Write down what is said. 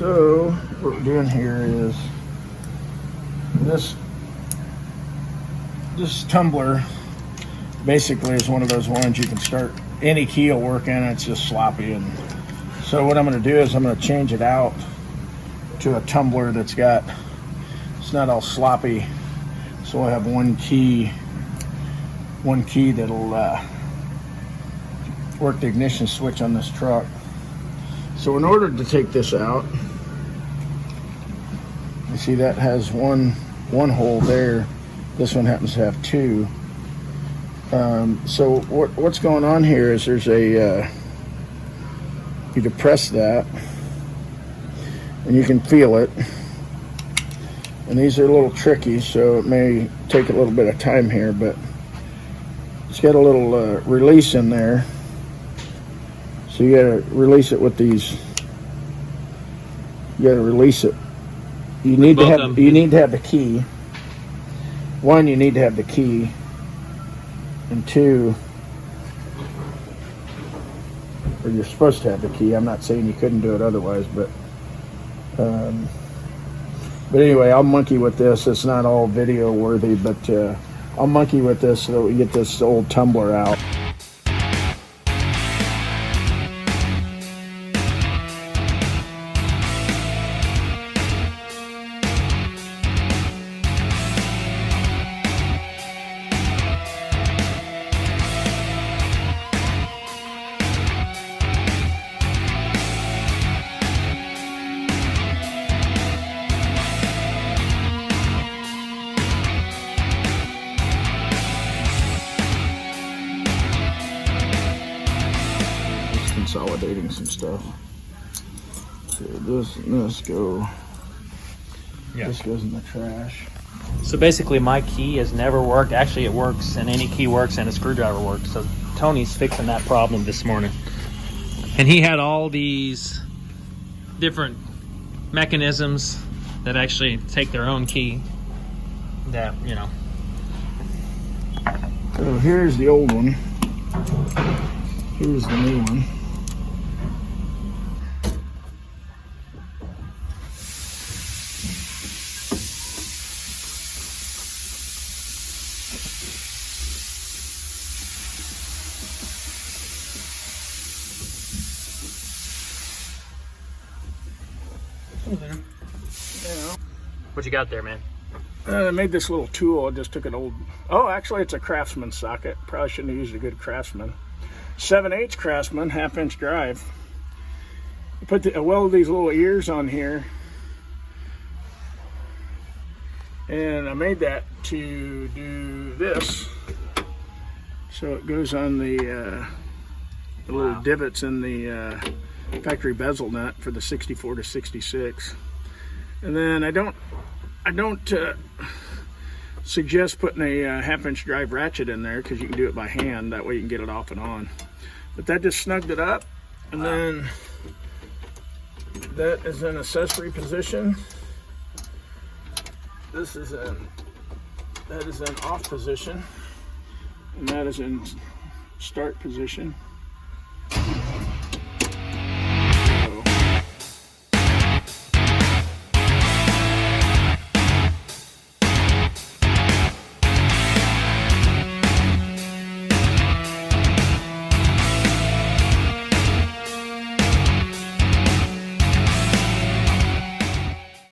So what we're doing here is this tumbler basically is one of those ones you can start, any key will work in, it's just sloppy. And so what I'm going to do is I'm going to change it out to a tumbler that's got, it's not all sloppy. So we'll have one key that'll work the ignition switch on this truck. So in order to take this out, you see that has one hole there. This one happens to have two. So what's going on here is there's a you depress that and you can feel it, and these are a little tricky, so it may take a little bit of time here, but it's got a little release in there, so you gotta release it with these. You gotta release it. You need to have the key. One, you need to have the key, and two, or you're supposed to have the key. I'm not saying you couldn't do it otherwise, but anyway, I'll monkey with this. It's not all video worthy, but I'll monkey with this so that we get this old tumbler out. Consolidating some stuff. So this go. Yeah. This goes in the trash. So basically, my key has never worked. Actually, it works, and any key works, and a screwdriver works. So Tony's fixing that problem this morning, and he had all these different mechanisms that actually take their own key. That, you know. So here's the old one. Here's the new one. What you got there, man? I made this little tool. I just took an old, actually it's a Craftsman socket. Probably shouldn't have used a good Craftsman. 7/8 Craftsman, 1/2-inch drive. I weld these little ears on here. And I made that to do this. So it goes on the little divots in the factory bezel nut for the 64 to 66. And then I don't suggest putting a 1/2-inch drive ratchet in there, because you can do it by hand. That way you can get it off and on. But that just snugged it up, and then that is in accessory position. That is in off position, and that is in start position.